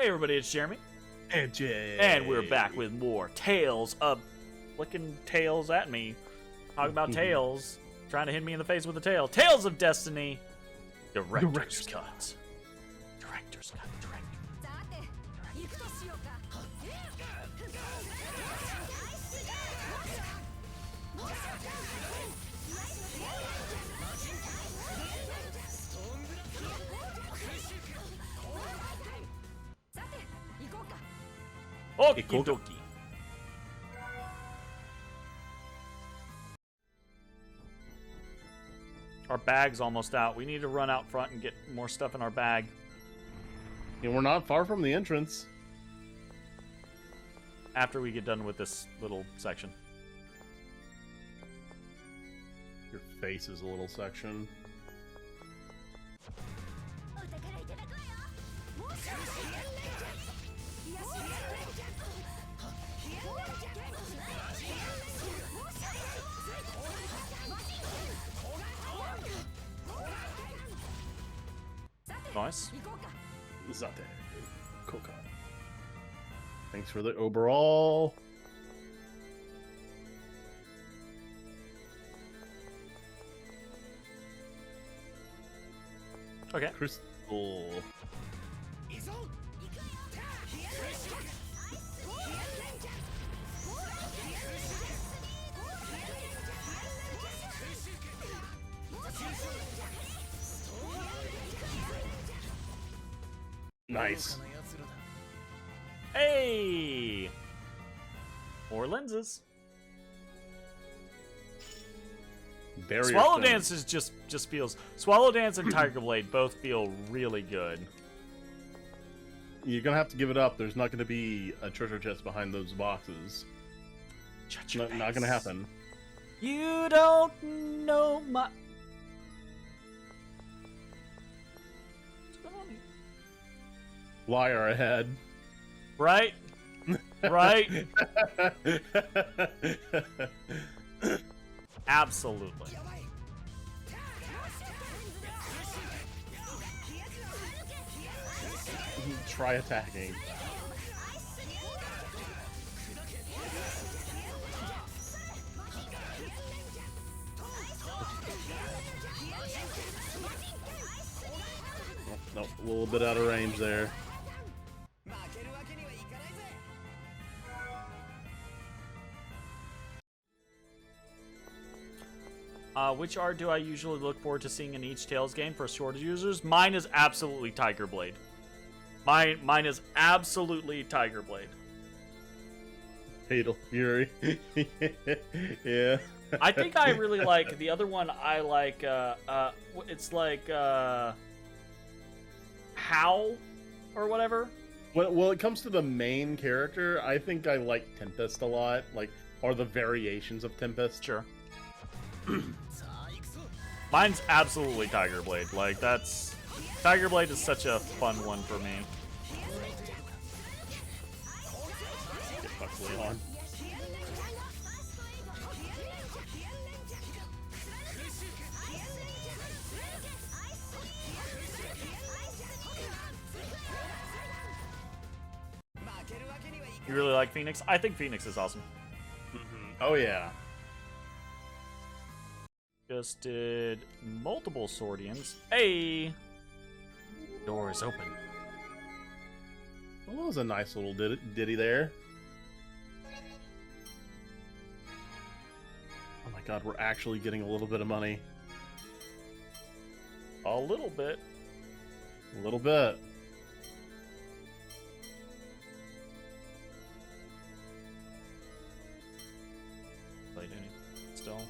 everybody, it's Jeremy. And Jay. And we're back with more Tales of... Flicking tails at me. Talking about tails. Trying to hit me in the face with a tail. Tales of Destiny. Director's Cut. Director's Cut. Okie dokie. Our bag's almost out. We need to run out front and get more stuff in our bag. And we're not far from the entrance. After we get done with this little section. Your face is a little section. Nice. Zate. Koka. Thanks for the overall. Okay. Crystal. Nice. Hey! More lenses. Swallow Dance is just feels... Swallow Dance and Tiger Blade both feel really good. You're gonna have to give it up. There's not gonna be a treasure chest behind those boxes. Not gonna happen. You don't know my... Liar ahead. Right? Right? Absolutely. Try attacking. Nope, a little bit out of range there. Which art do I usually look forward to seeing in each Tales game for shorter users? Mine is absolutely Tiger Blade. Mine is absolutely Tiger Blade. Fatal Fury. Yeah. I think I really like the other one. I like it's like Howl or whatever. Well, it comes to the main character, I think I like Tempest a lot, or the variations of Tempest. Sure. Mine's absolutely Tiger Blade. Tiger Blade is such a fun one for me. Get fucked Leon. You really like Phoenix? I think Phoenix is awesome. Oh yeah. Just did multiple Swordians. Hey! Door is open. Well, that was a nice little ditty there. Oh my god, we're actually getting a little bit of money. A little bit. A little bit. Still.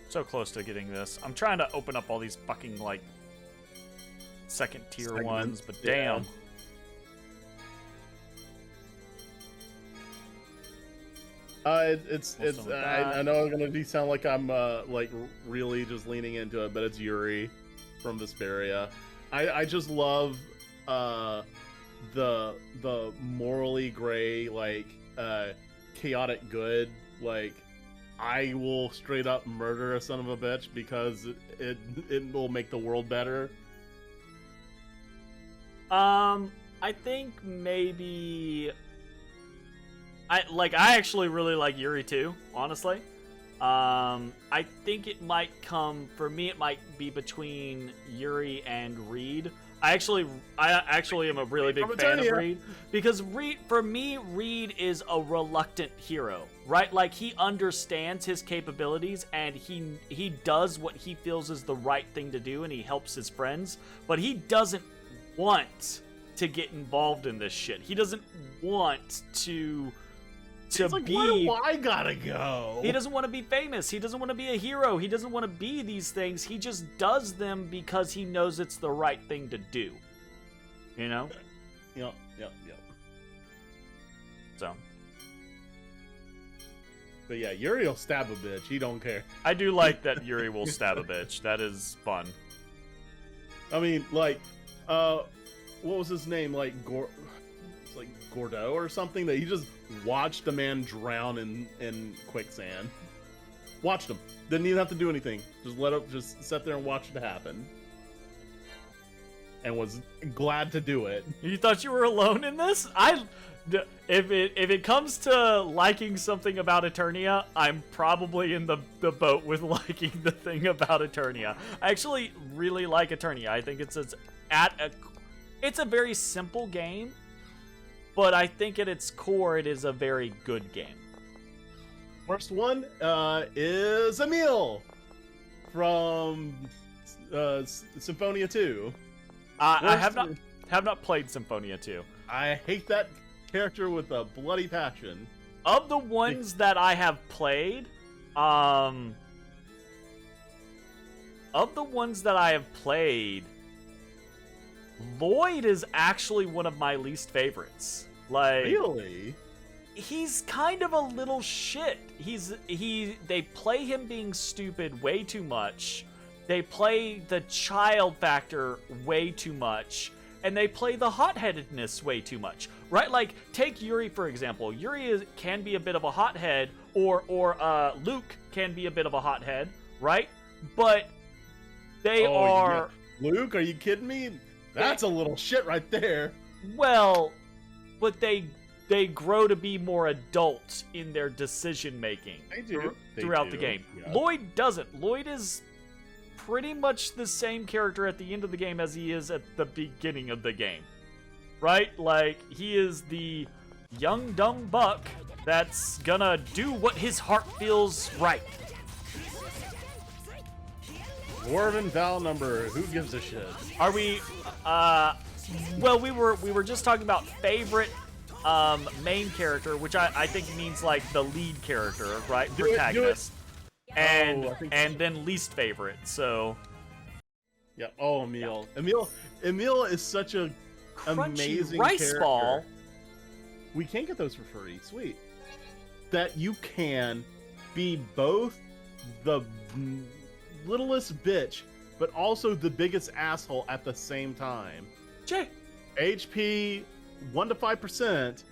So close to getting this. I'm trying to open up all these fucking, second tier ones, but damn. I know I'm gonna sound like I'm really just leaning into it, but it's Yuri from Vesperia. I just love the morally gray, chaotic good, I will straight up murder a son of a bitch because it will make the world better. I I think maybe I actually really like Yuri too, honestly. I think it might come for me. It might be between Yuri and Reed. I actually am a really big fan of Reed because for me, Reed is a reluctant hero, right? Like he understands his capabilities and he does what he feels is the right thing to do and he helps his friends, but he doesn't want to get involved in this shit. He doesn't want to like, be. Why do I gotta go? He doesn't want to be famous. He doesn't want to be a hero. He doesn't want to be these things. He just does them because he knows it's the right thing to do. You know? Yep. So. But yeah, Yuri will stab a bitch. He don't care. I do like that Yuri will stab a bitch. That is fun. I mean, like, what was his name? Like, it's like Gordo or something, that he just watched a man drown in quicksand. Watched him. Didn't even have to do anything. Just sat there and watched it happen. And was glad to do it. You thought you were alone in this? If it comes to liking something about Eternia, I'm probably in the boat with liking the thing about Eternia. I actually really like Eternia. I think it's a very simple game, but I think at its core it is a very good game. First one is Emil from Symphonia 2. I have not played Symphonia 2. I hate that character with a bloody passion. Of the ones that I have played, Lloyd is actually one of my least favorites. Like, really? He's kind of a little shit. They play him being stupid way too much. They play the child factor way too much. And they play the hot-headedness way too much. Right? Like, take Yuri, for example. Yuri can be a bit of a hothead, or Luke can be a bit of a hothead, right? But they are... Yeah. Luke, are you kidding me? That's a little shit right there. Well, but they grow to be more adult in their decision-making throughout the game. Yeah. Lloyd doesn't. Lloyd is pretty much the same character at the end of the game as he is at the beginning of the game. Right? Like, he is the young, dumb buck that's gonna do what his heart feels right. Dwarven Val number, who gives a shit? Are we, well, we were just talking about favorite main character, which I think means like the lead character, right? Protagonist. And then least favorite, so. Yeah, Emil. Yeah. Emil is such a amazing rice character. Ball. We can't get those for free. Sweet. That you can be both the littlest bitch, but also the biggest asshole at the same time. Jay. HP 1 to 5%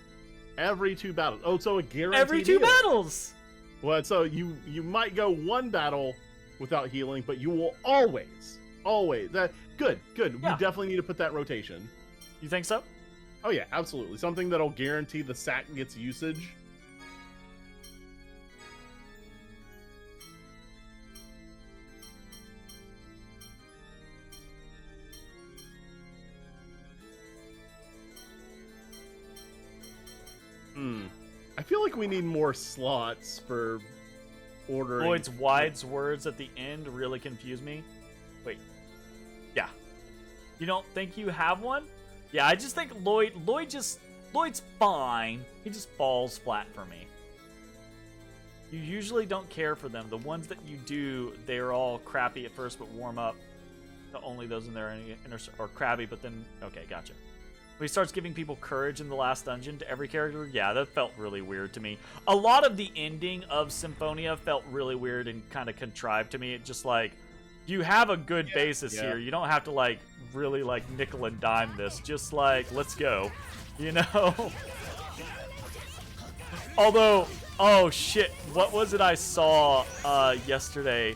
every 2 battles. Oh, so a guarantee. Every 2 battles. Well, so you might go 1 battle without healing, but you will always good. Yeah. We definitely need to put that rotation. You think so? Oh yeah, absolutely. Something that'll guarantee the sack gets usage. I feel like we need more slots for ordering. Lloyd's Wide's words at the end really confuse me. Wait. Yeah. You don't think you have one? Yeah, I just think Lloyd's fine. He just falls flat for me. You usually don't care for them. The ones that you do, they're all crappy at first but warm up. Only those in there are crabby, but then... Okay, gotcha. When he starts giving people courage in the last dungeon to every character, yeah, that felt really weird to me. A lot of the ending of Symphonia felt really weird and kind of contrived to me. It just, like, you have a good basis here. You don't have to, like, really, like, nickel and dime this. Just, like, let's go. You know? Although, oh, shit. What was it I saw yesterday?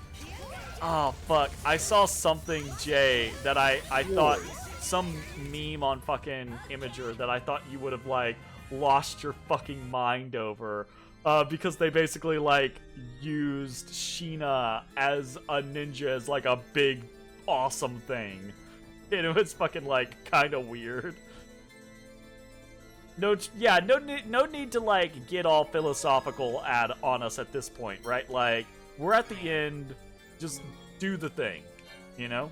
Oh, fuck. I saw something, Jay, that I thought some meme on fucking Imager that I thought you would have like lost your fucking mind over, because they basically like used Sheena as a ninja as like a big awesome thing. You know, it's fucking like kind of weird. No need to like get all philosophical on us at this point, right? Like, we're at the end, just do the thing, you know?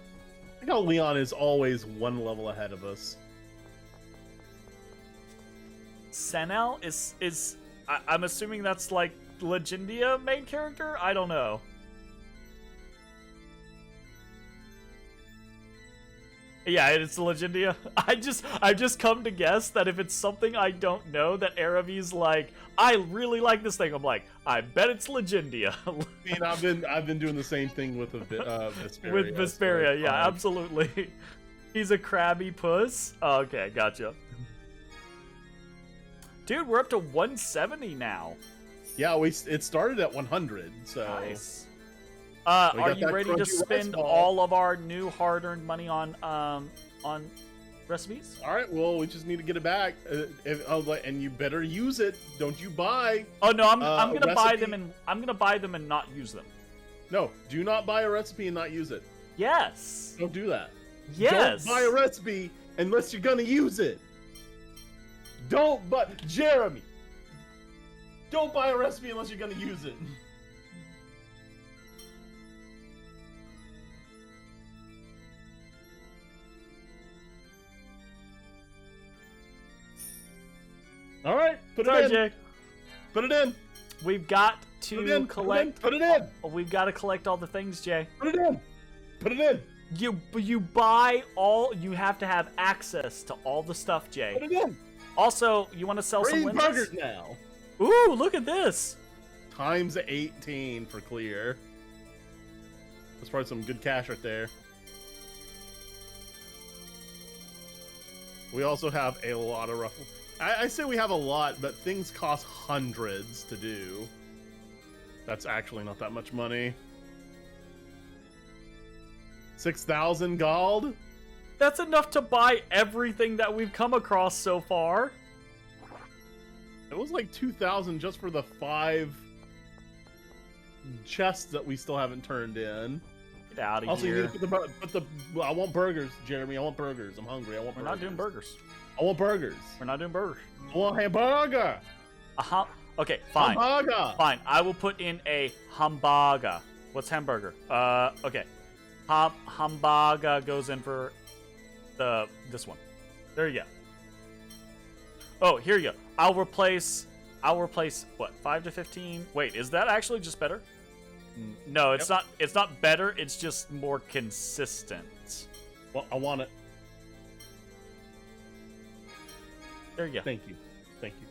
I think how Leon is always one level ahead of us. Senel is I'm assuming that's like Legendia main character? I don't know. Yeah, it's Legendia. I've just come to guess that if it's something I don't know, that Aravi's like, I really like this thing. I'm like, I bet it's Legendia. I mean, I've been doing the same thing with Vesperia. With Vesperia, yeah, absolutely. He's a crabby puss. Oh, okay, gotcha. Dude, we're up to 170 now. Yeah, it started at 100, so. Nice. Are you ready to spend all of our new hard-earned money on recipes? All right, well, we just need to get it back, and you better use it. Don't you buy? Oh no, I'm gonna buy them and not use them. No, do not buy a recipe and not use it. Yes. Don't do that. Yes. Don't buy a recipe unless you're gonna use it. Jeremy. Don't buy a recipe unless you're gonna use it. All right, put it in. Jay. Put it in. We've got to collect. Put it in. We've got to collect all the things, Jay. Put it in. Put it in. You buy all. You have to have access to all the stuff, Jay. Put it in. Also, you want to sell some lenses? Burgers now. Ooh, look at this. Times 18 for clear. That's probably some good cash right there. We also have a lot of ruffle. I say we have a lot, but things cost hundreds to do. That's actually not that much money. 6,000 gold? That's enough to buy everything that we've come across so far. It was like 2,000 just for the 5 chests that we still haven't turned in. Get out of also, here. you need to put the I want burgers, Jeremy. I want burgers. I'm hungry. We're not doing burgers. I want burgers. We're not doing burgers. I want hamburger. Okay, fine. Hamburger. Fine. I will put in a hamburger. What's hamburger? Okay. Hamburger goes in for this one. There you go. Oh, here you go. I'll replace what? 5 to 15. Wait, is that actually just better? No, it's not. It's not better. It's just more consistent. Well, I want it. There you go. Thank you. Thank you.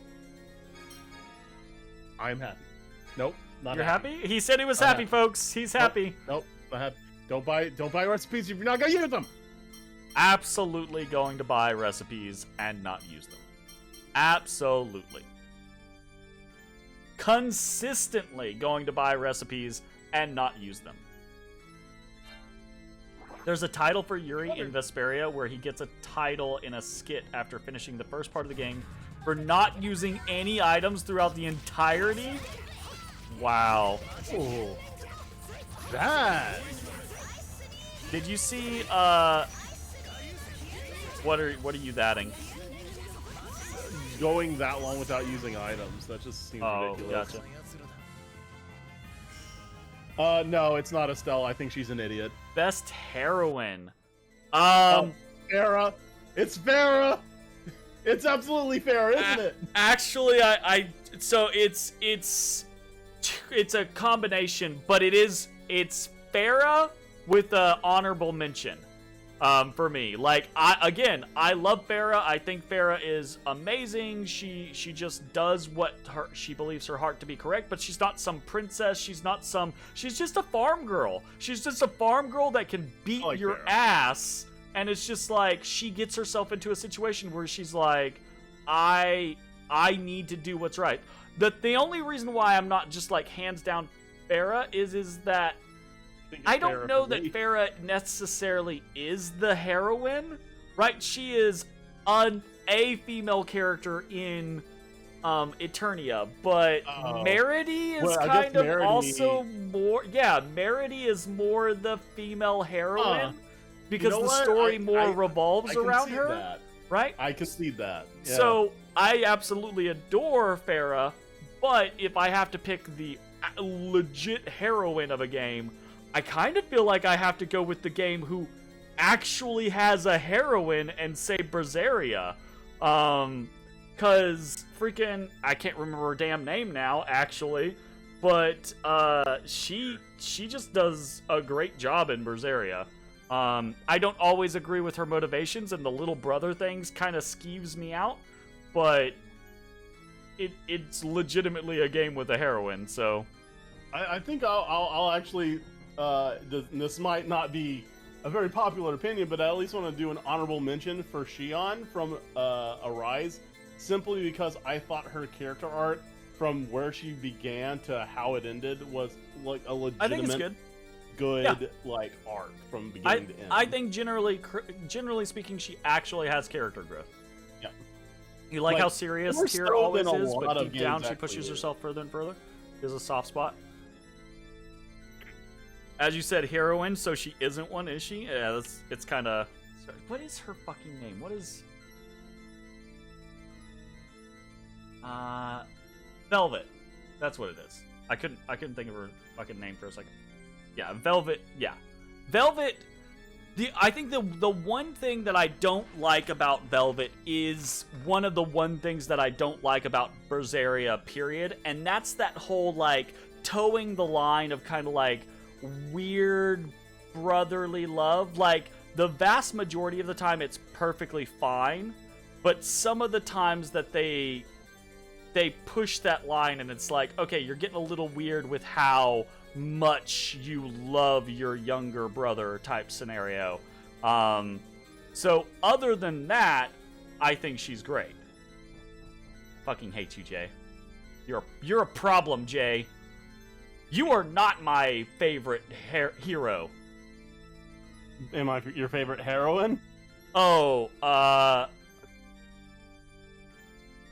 I'm happy. Nope, not You're happy? He said he was happy, folks. He's happy. Nope, not happy. Don't buy recipes if you're not gonna use them. Absolutely going to buy recipes and not use them. Absolutely. Consistently going to buy recipes and not use them. There's a title for Yuri in Vesperia where he gets a title in a skit after finishing the first part of the game for not using any items throughout the entirety. Wow. Oh, that. Did you see what are you thatting? Going that long without using items, that just seems ridiculous. Gotcha. No, it's not Estelle. I think she's an idiot. Best heroine. Farah. It's Farah. It's absolutely Farah, isn't it? Actually, so it's a combination, but it's Farah with a honorable mention. For me, like I love Farah. I think Farah is amazing. She just does what she believes her heart to be correct, but she's not some princess. She's just a farm girl. She's just a farm girl that can beat your ass, and it's just like she gets herself into a situation where she's like, I need to do what's right. The only reason why I'm not just like hands down Farah is that I don't know that Farah necessarily is the heroine, right? She is a female character in Eternia, but Meredy is kind of also more. Yeah, Meredy is more the female heroine because the story more revolves around her. That. Right? I can see that. Yeah. So I absolutely adore Farah, but if I have to pick the legit heroine of a game, I kind of feel like I have to go with the game who actually has a heroine and say Berseria. Cause freaking I can't remember her damn name now, actually. But she just does a great job in Berseria. I don't always agree with her motivations, and the little brother things kind of skeeves me out, but it's legitimately a game with a heroine, so I think I'll actually this might not be a very popular opinion, but I at least want to do an honorable mention for Shion from Arise, simply because I thought her character art from where she began to how it ended was like a legitimate, I think it's good. Like arc from beginning to end. I think generally speaking, she actually has character growth. Yeah. You like how serious Kira always is, but deep down she pushes is. herself further and further? There's a soft spot. As you said, heroine, so she isn't one, is she? Yeah, it's kind of... What is her fucking name? What is... Velvet. That's what it is. I couldn't think of her fucking name for a second. Yeah, Velvet. Yeah. Velvet... I think the one thing that I don't like about Velvet is one of the one things that I don't like about Berseria, period. And that's that whole, like, towing the line of kind of, like, weird brotherly love. Like, the vast majority of the time it's perfectly fine. But some of the times that they push that line and it's like, okay, you're getting a little weird with how much you love your younger brother type scenario. So other than that, I think she's great. Fucking hate you, Jay. You're a problem, Jay. You are not my favorite hero. Am I your favorite heroine? Oh,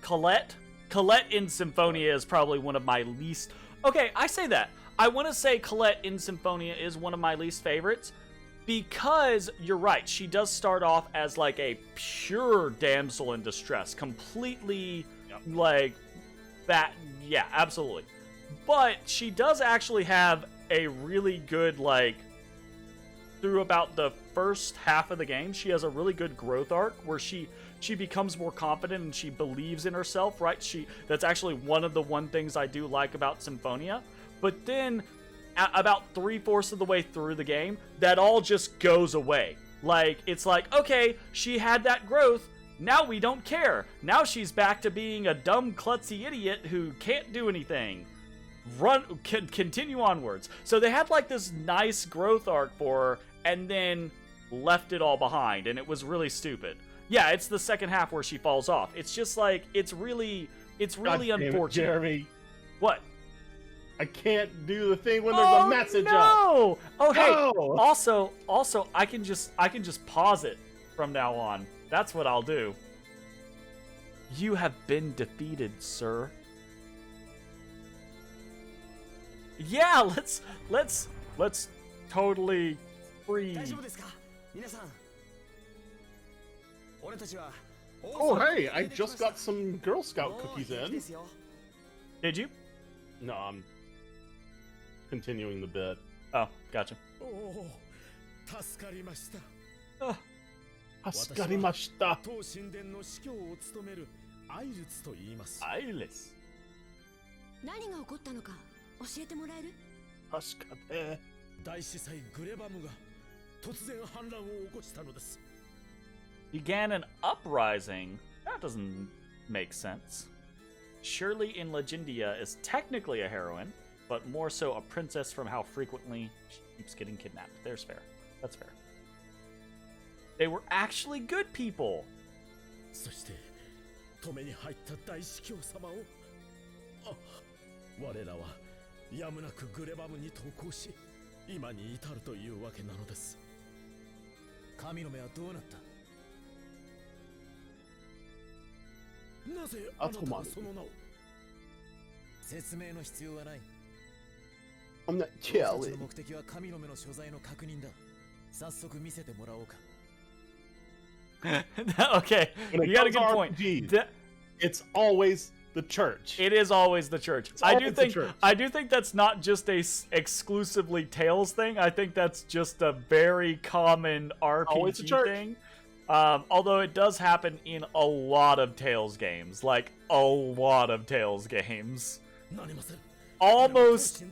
Colette? Colette in Symphonia is probably one of my least... Okay, I say that. I want to say Colette in Symphonia is one of my least favorites because, you're right, she does start off as, like, a pure damsel in distress. Completely, like, that... Yeah, absolutely. But she does actually have a really good, like... Through about the first half of the game, she has a really good growth arc where she becomes more confident and she believes in herself, right? That's actually one of the things I do like about Symphonia. But then, about 3/4 of the way through the game, that all just goes away. Like, it's like, okay, she had that growth, now we don't care. Now she's back to being a dumb, klutzy idiot who can't do anything. Continue onwards. So they had, like, this nice growth arc for her, and then left it all behind, and it was really stupid. Yeah, it's the second half where she falls off. It's just like, it's really unfortunate. Jeremy. What? I can't do the thing when there's a message up. Oh, hey. No! Also, I can just pause it from now on. That's what I'll do. You have been defeated, sir. Yeah, let's totally free. Oh, hey, I just got some Girl Scout cookies in. Did you? No, I'm continuing the bit. Oh, gotcha. Hasukarimashita. Ailes. 何が起こったのか教えてもらえる？確かね。大司祭グレバムが突然反乱を起こしたのです。 Began an uprising? That doesn't make sense. Surely in Legendia is technically a heroine, but more so a princess from how frequently she keeps getting kidnapped. There's fair. That's fair. They were actually good people. そして止めに入った大司教様を、我らはやむなくグレバムに投降し、今に至るというわけなのです。神の目はどうなった？なぜああなたがそうその名を。説明の必要はない。 I'm not 僕たち Kelly. の目的は神の目の所在の確認だ。早速見せてもらおうか。Okay, When it you got a comes good to point. RPGs, That- it's always the church. It is always the church. always the church. I do think that's not just a exclusively Tales thing. I think that's just a very common always the RPG church. thing. Although it does happen in a lot of Tales games, like a lot of Tales games. なりません。 Almost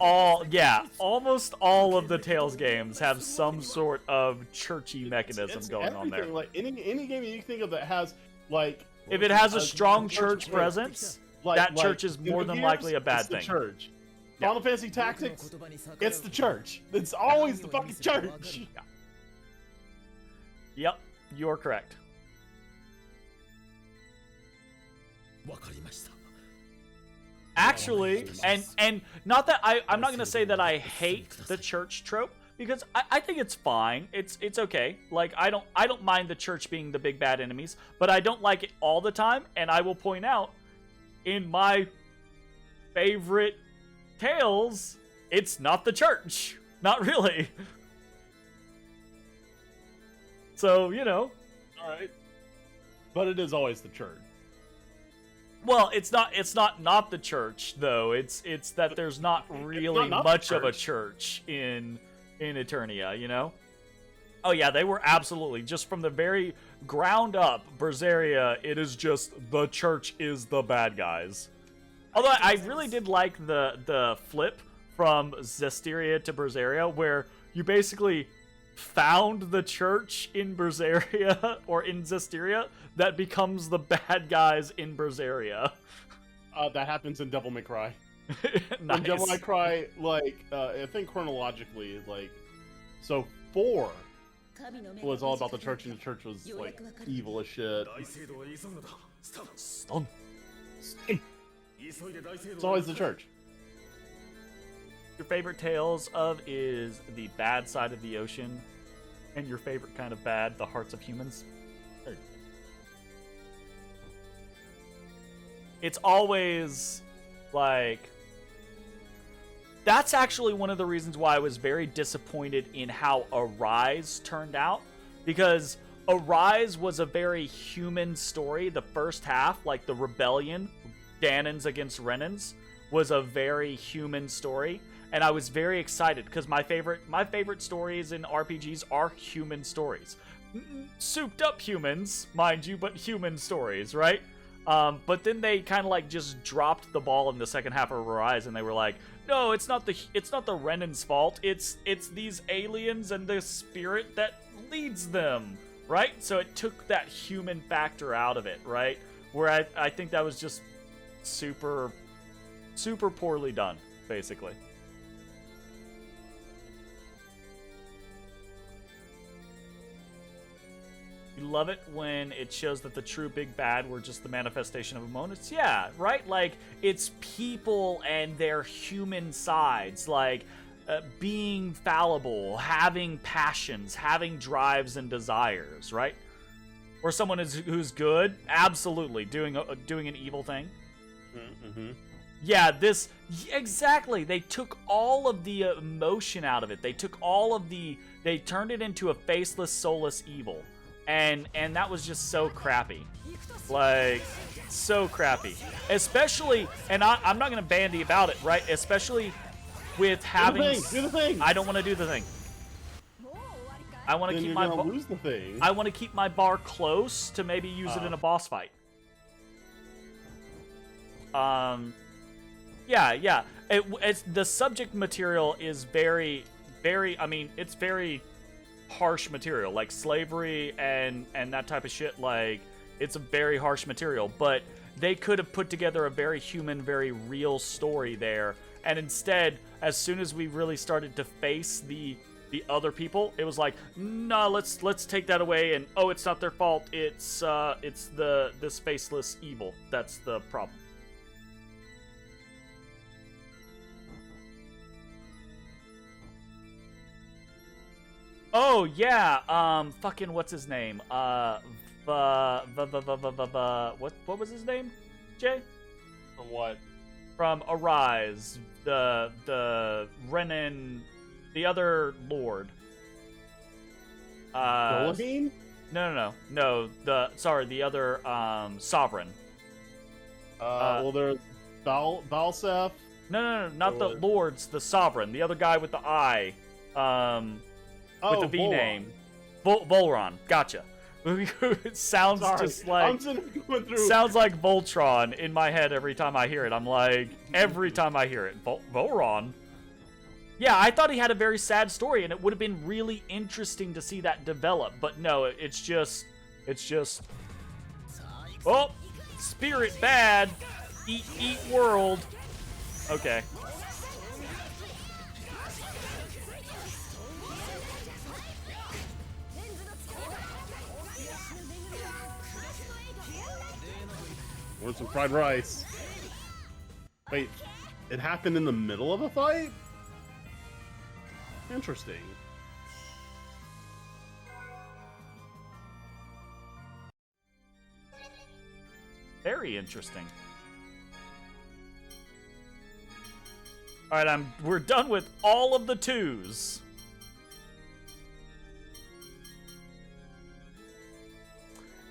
all of the Tales games have some sort of churchy mechanism It's going on there. everything. Like any game you can think of that has like If it has a strong church church presence, like, that like church is more than Xenogears, likely a bad it's the thing. church. Yeah. Final Fantasy Tactics, it's the church. It's always the fucking church. Yep, you're correct. わかりました。 Actually, and not that I'm not gonna say that I hate the church trope, because I think it's fine. It's okay. Like I don't mind the church being the big bad enemies, but I don't like it all the time. And I will point out, in my favorite Tales, it's not the church. Not really. So, you know. All right, but it is always the church. Well, it's not the church though. It's that there's not really not the much of a church. church in Eternia, you know? Oh yeah, they were absolutely just from the very ground up, Berseria, it is just the church is the bad guys. Although I really did like the flip from Zestiria to Berseria, where you basically found the church in Berseria or in Zestiria that becomes the bad guys in Berseria. That happens in Devil May Cry. Nice. In Devil May Cry, like I think chronologically, like so 4 was all about the church, and the church was like evil as shit. 大聖堂へ急ぐのだ。スタン。 Stun. 急いで大聖堂へ It's always the church. Your favorite Tales of is the bad side of the ocean, and your favorite kind of bad, the hearts of humans. It's always like that's actually one of the reasons why I was very disappointed in how Arise turned out, because Arise was a very human story. The first half, like the rebellion, Danons against Renans, was a very human story, and I was very excited because my favorite stories in RPGs are human stories. Souped up humans, mind you, but human stories, right? But then they kind of like just dropped the ball in the second half of Arise, and they were like, no, it's not the Renan's fault. It's these aliens and the spirit that leads them, right? So it took that human factor out of it, right? Where I think that was just super poorly done, basically. You love it when it shows that the true big bad were just the manifestation of emotions. Yeah, right? Like, it's people and their human sides. Like, being fallible, having passions, having drives and desires, right? Or someone who's good, absolutely, doing an evil thing. Mm-hmm. Yeah, exactly. They took all of the emotion out of it. They turned it into a faceless, soulless evil. And that was just so crappy. Like, so crappy. Especially, and I'm not going to bandy about it, right? Especially with having... Do the thing! I don't want to do the thing. I want to Then keep you're my... gonna lose the thing. I want to keep my bar close to maybe use it in a boss fight. Yeah. It's the subject material is very, I mean, it's very harsh material, like slavery and that type of shit. Like, it's a very harsh material, but they could have put together a very human, very real story there. And instead, as soon as we really started to face the other people, it was like, no, let's take that away. And oh, it's not their fault. It's this faceless evil. That's the problem. Oh yeah, fucking what's his name? What was his name? Jay? From what? From Arise, the Renin, the other lord. Golahine? No. The other sovereign. Well, there's Balsef. No, not the lords. The sovereign, the other guy with the eye, with the V Volron. name, Volron. Gotcha. It sounds just like I'm just going through. sounds like Voltron in my head every time I hear it. I'm like, every time I hear it, Volron. Yeah, I thought he had a very sad story, and it would have been really interesting to see that develop. But no, it's just, oh, spirit bad, eat world. Okay. Want some fried rice? Wait, it happened in the middle of a fight? Interesting. Very interesting. All right, we're done with all of the 2s.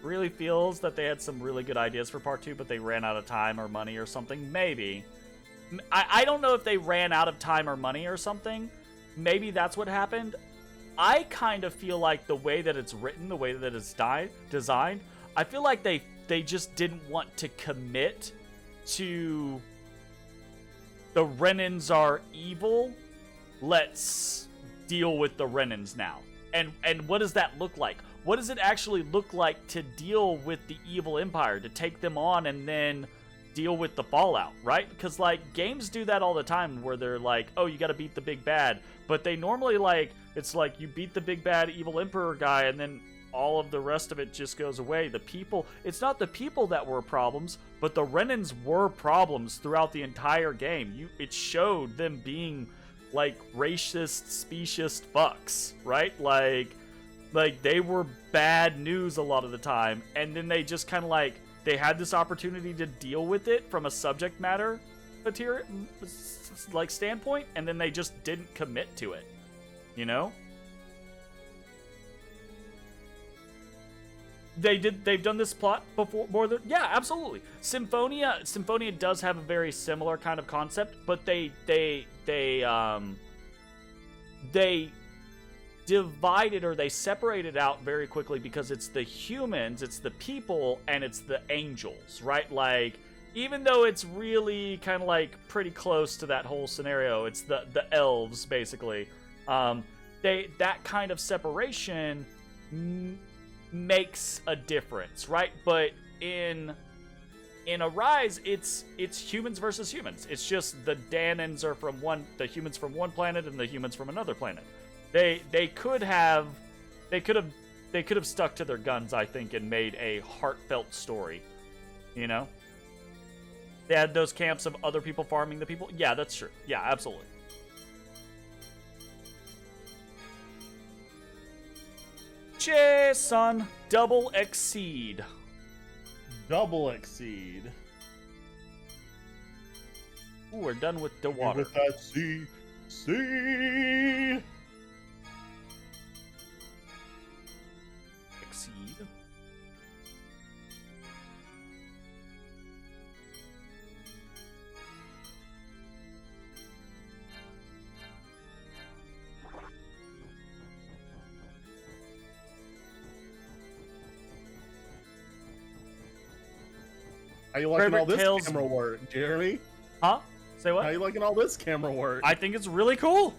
Really feels that they had some really good ideas for part 2, but they ran out of time or money or something. Maybe. I don't know if they ran out of time or money or something. Maybe that's what happened. I kind of feel like the way that it's written, the way that it's designed, I feel like they just didn't want to commit to the Renins are evil. Let's deal with the Renins now. And what does that look like? What does it actually look like to deal with the evil empire, to take them on and then deal with the fallout, right? Because, like, games do that all the time where they're like, oh, you gotta beat the big bad. But they normally, like, it's like you beat the big bad evil emperor guy and then all of the rest of it just goes away. The people, it's not the people that were problems, but the Renins were problems throughout the entire game. It showed them being, like, racist, speciest fucks, right? Like they were bad news a lot of the time, and then they just kind of like, they had this opportunity to deal with it from a subject matter material, like, standpoint, and then they just didn't commit to it, you know? They've done this plot before more than, yeah, absolutely. Symphonia does have a very similar kind of concept, but they divided, or they separated out very quickly, because it's the humans, it's the people, and it's the angels, right? Like, even though it's really kind of like pretty close to that whole scenario, it's the elves basically. That kind of separation makes a difference, right? But in Arise, it's humans versus humans. It's just the Danans are the humans from one planet and the humans from another planet. They could have stuck to their guns, I think, and made a heartfelt story. You know? They had those camps of other people farming the people. Yeah, that's true. Yeah, absolutely. Jason, double exceed. Double exceed. Ooh, we're done with the water. With that sea. Exceed. How you liking Favorite all this Tales- camera work, Jeremy? Huh? Say what? How you liking all this camera work? I think it's really cool.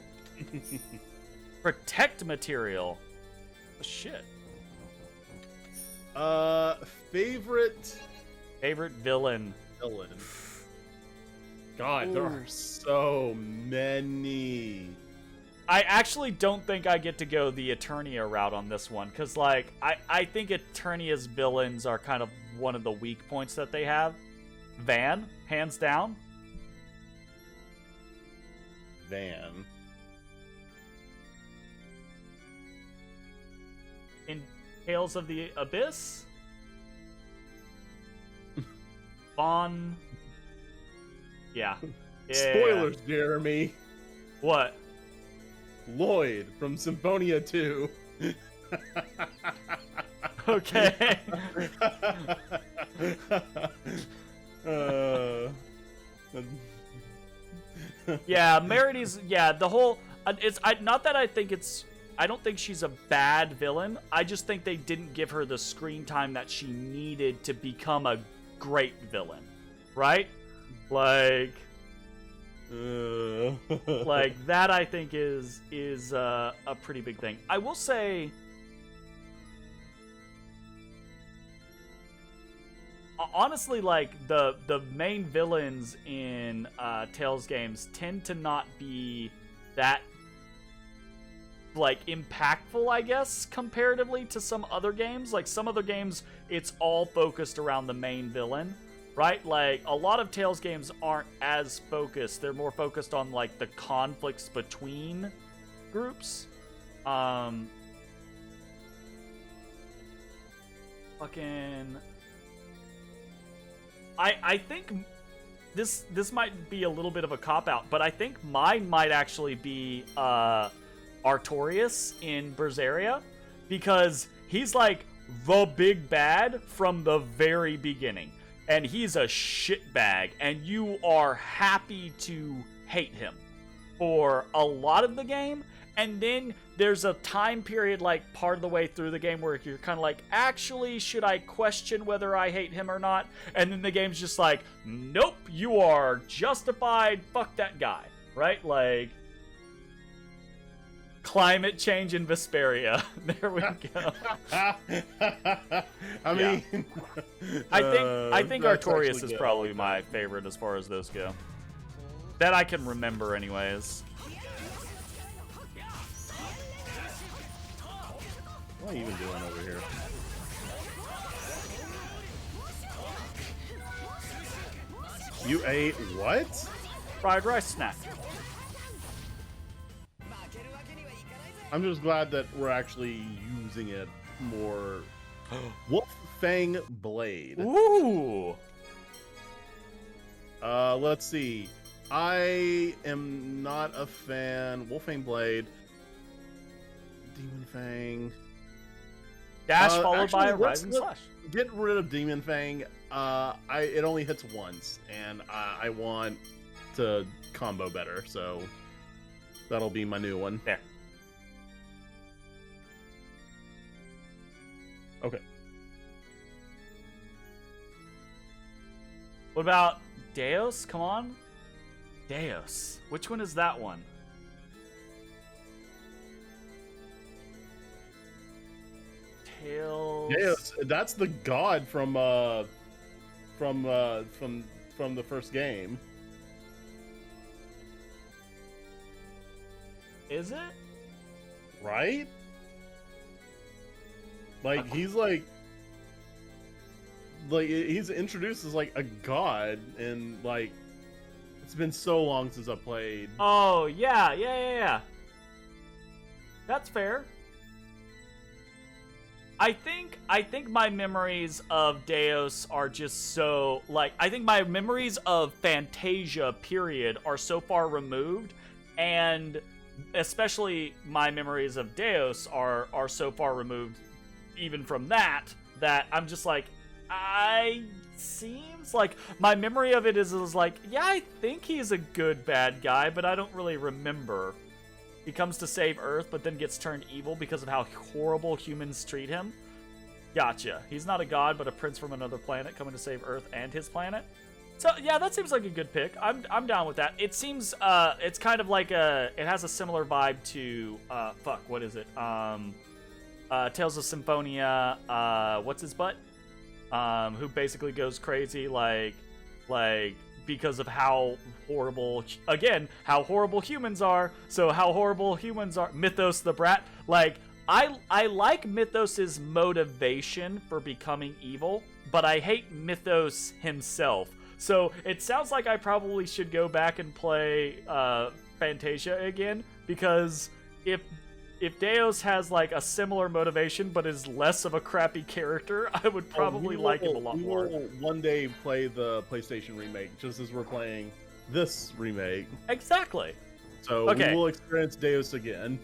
Protect material. Oh, shit. Favorite villain. God, there are so many. I actually don't think I get to go the Eternia route on this one, because, like, I think Eternia's villains are kind of one of the weak points that they have. Van, hands down. Van. In Tales of the Abyss? Vaughn. Yeah. Yeah. Spoilers, Jeremy. What? Lloyd from Symphonia 2. Okay. Yeah, Merity's. Yeah, the whole. Not that I think it's. I don't think she's a bad villain. I just think they didn't give her the screen time that she needed to become a great villain, right? Like that. I think is a pretty big thing. I will say. Honestly, like the main villains in Tales games tend to not be that like impactful, I guess, comparatively to some other games. Like some other games, it's all focused around the main villain, right? Like a lot of Tales games aren't as focused. They're more focused on like the conflicts between groups. I think this might be a little bit of a cop-out, but I think mine might actually be Artorias in Berseria, because he's like the big bad from the very beginning, and he's a shitbag, and you are happy to hate him for a lot of the game. And then there's a time period, like part of the way through the game, where you're kind of like, actually, should I question whether I hate him or not? And then the game's just like, nope, you are justified. Fuck that guy, right? Like, climate change in Vesperia. There we go. I mean, I think that's Artorias actually is good. probably my favorite as far as those go. That I can remember, anyways. What are you even doing over here? You ate what? Fried rice snack. I'm just glad that we're actually using it more. Wolf Fang Blade. Ooh. Let's see. I am not a fan. Wolfang Blade. Demon Fang. Dash followed by a actually, rising slash. Get rid of Demon Fang. It only hits once, and I want to combo better, so that'll be my new one. There. Okay. What about Deus? Come on. Deus. Which one is that one? Tails. Deus, that's the god from the first game. Is it? Right? Like he's he's introduced as like a god, and like it's been so long since I played. Oh, yeah. That's fair. I think my memories of Deus are just so, like, I think my memories of Fantasia, period, are so far removed, and especially my memories of Deus are so far removed even from that I'm just like, seems like my memory of it is like, yeah, I think he's a good bad guy, but I don't really remember. He comes to save Earth, but then gets turned evil because of how horrible humans treat him. Gotcha. He's not a god, but a prince from another planet coming to save Earth and his planet. So yeah, that seems like a good pick. I'm down with that. It seems it's kind of like it has a similar vibe to what is it? Tales of Symphonia. What's his butt? Who basically goes crazy like because of how horrible humans are. So how horrible humans are. Mythos the Brat. Like I like Mythos's motivation for becoming evil, but I hate Mythos himself. So it sounds like I probably should go back and play Fantasia again, because if if Deus has like a similar motivation but is less of a crappy character, I would probably like him a lot more. We will one day play the PlayStation remake, just as we're playing this remake. Exactly. So Okay. we will experience Deus again.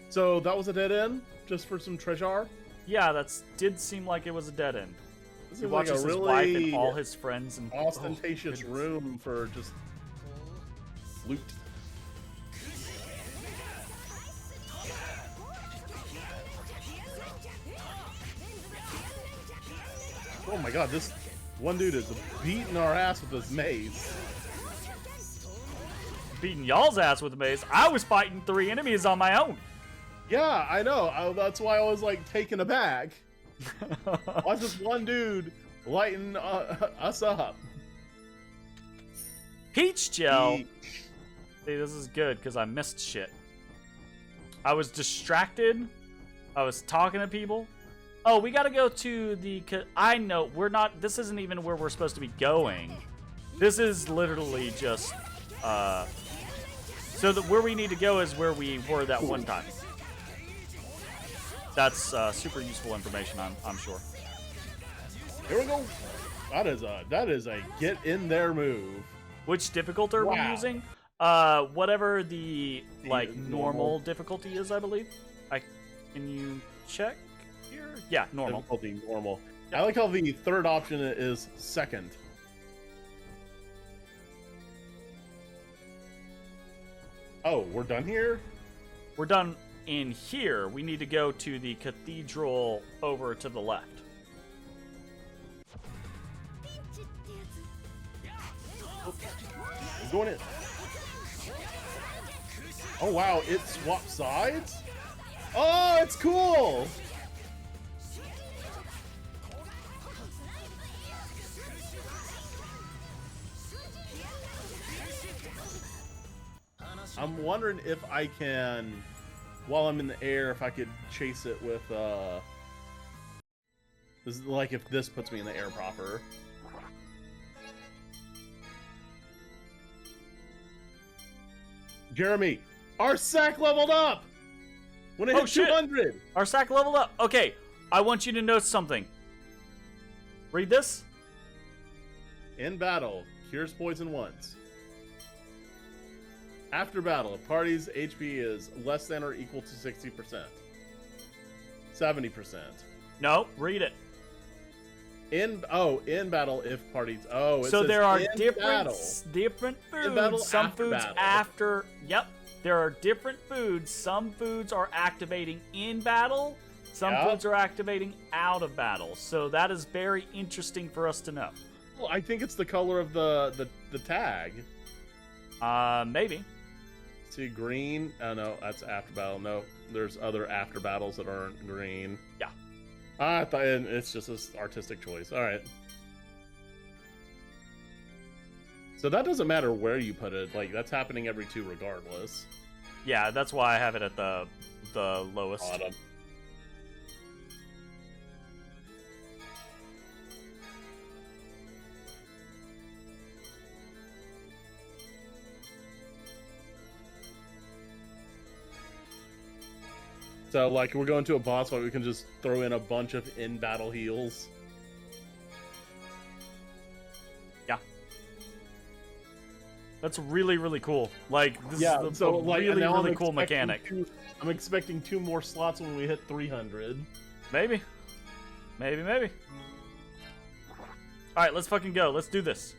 So that was a dead end, just for some treasure. Yeah, did seem like it was a dead end. This He is like a watches his wife and really all his friends and ostentatious oh, goodness. room for just loot. Oh my god, this one dude is beating our ass with his mace. Beating y'all's ass with a mace. I was fighting 3 enemies on my own. Yeah, I know. That's why I was like taken aback. Watch this one dude lighting us up. Peach gel. He- See, this is good because I missed shit. I was distracted. I was talking to people. Oh, we gotta go to the... I know, we're not... This isn't even where we're supposed to be going. This is literally just... So where we need to go is where we were that one time. That's super useful information, I'm sure. Here we go. That is a get in there move. Which difficulty are we Wow. using? Whatever the like normal difficulty is, I believe. Can you check here? Yeah, normal. Difficulty normal. I like how the third option is second. Oh, we're done here? We're done in here. We need to go to the cathedral over to the left. I'm doing it. Oh wow, it swapped sides? Oh, it's cool! I'm wondering if I can, while I'm in the air, if I could chase it with, this is like if this puts me in the air proper. Jeremy, our sack leveled up! When it Oh, hit shit. 200! Our sack leveled up. Okay, I want you to note something. Read this. In battle, cures poison once. After battle, a party's HP is less than or equal to 60%. 70%. No, read it. In battle if parties. It So says there are in different battle. different In battle, foods. Some after foods battle. after. Yep. There are different foods. Some foods are activating in battle. Some Yep. foods are activating out of battle. So that is very interesting for us to know. Well, I think it's the color of the tag. Maybe. See, green. Oh no, that's after battle. No, there's other after battles that aren't green. Yeah. I thought it's just an artistic choice. All right. So that doesn't matter where you put it. Like that's happening every 2 regardless. Yeah, that's why I have it at the lowest. Bottom. So, like, we're going to a boss fight, we can just throw in a bunch of in-battle heals. Yeah. That's really, really cool. Like, this is a like, really, now really I'm cool expecting mechanic. I'm expecting 2 more slots when we hit 300. Maybe. Maybe. Alright, let's fucking go. Let's do this.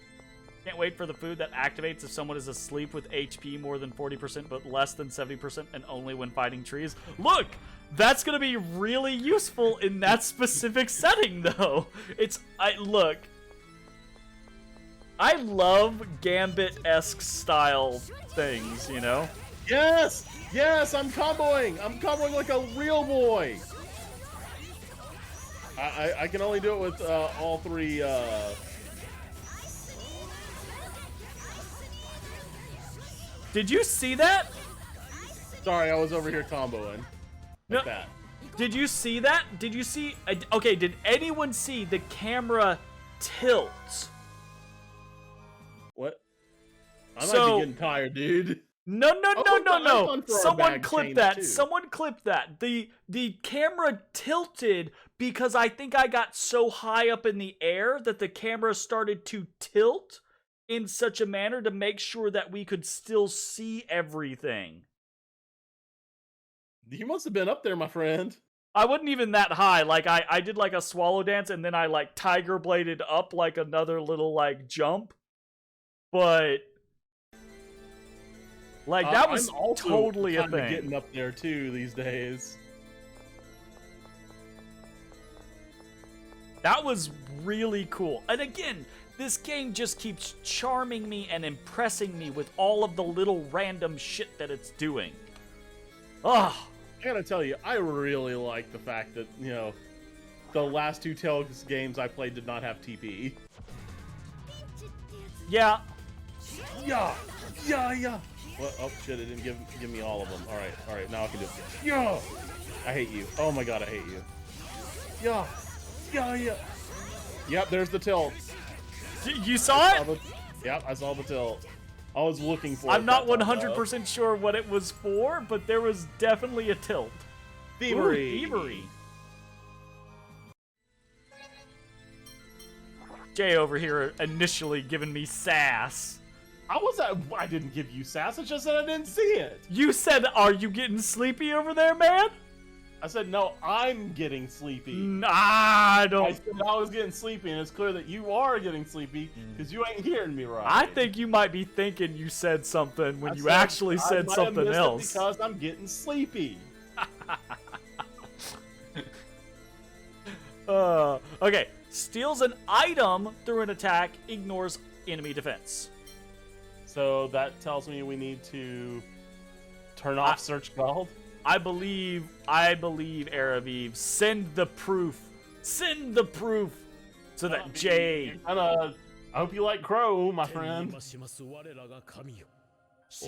Can't wait for the food that activates if someone is asleep with HP more than 40% but less than 70% and only when fighting trees. Look! That's gonna be really useful in that specific setting, though. Look. I love Gambit-esque style things, you know? Yes! Yes, I'm comboing! I'm comboing like a real boy! I can only do it with all 3, Did you see that? Sorry, I was over here comboing. Like No. that. Did you see that? Did you see... Okay, did anyone see the camera tilt? What? I might So- be getting tired, dude. No, no, Oh, no, I've no, no. done for our Someone bag clip change, that. too. Someone clip that. The camera tilted because I think I got so high up in the air that the camera started to tilt in such a manner to make sure that we could still see everything. You must have been up there, my friend. I wasn't even that high. Like I did like a swallow dance and then I like tiger bladed up like another little like jump. But like that was I'm also totally a kinda thing. getting up there too these days. That was really cool. And again, this game just keeps charming me and impressing me with all of the little random shit that it's doing. Ugh. I gotta tell you, I really like the fact that, you know, the last two Tales games I played did not have TP. Yeah. Yeah! Yeah! Well, oh shit, it didn't give me all of them. Alright, now I can do it. Yeah! I hate you. Oh my god, I hate you. Yeah! Yep, there's the tilt. You saw it? Yep, I saw the tilt. I was looking for it. I'm not that time, 100% sure what it was for, but there was definitely a tilt. though. Thievery. Ooh, thievery. Jay over here initially giving me sass. I didn't give you sass, it's just that I didn't see it. You said, are you getting sleepy over there, man? I said, no, I'm getting sleepy. Nah, I I don't. said I was getting sleepy, and it's clear that you are getting sleepy because you ain't hearing me right. I think you might be thinking you said something when I you actually I said might have something missed it else. because I'm getting sleepy. Okay. Steals an item through an attack, ignores enemy defense. So that tells me we need to turn off Search Gold. I believe, Araviv, send the proof. Send the proof so that Jay. I hope you like Crow, my friend.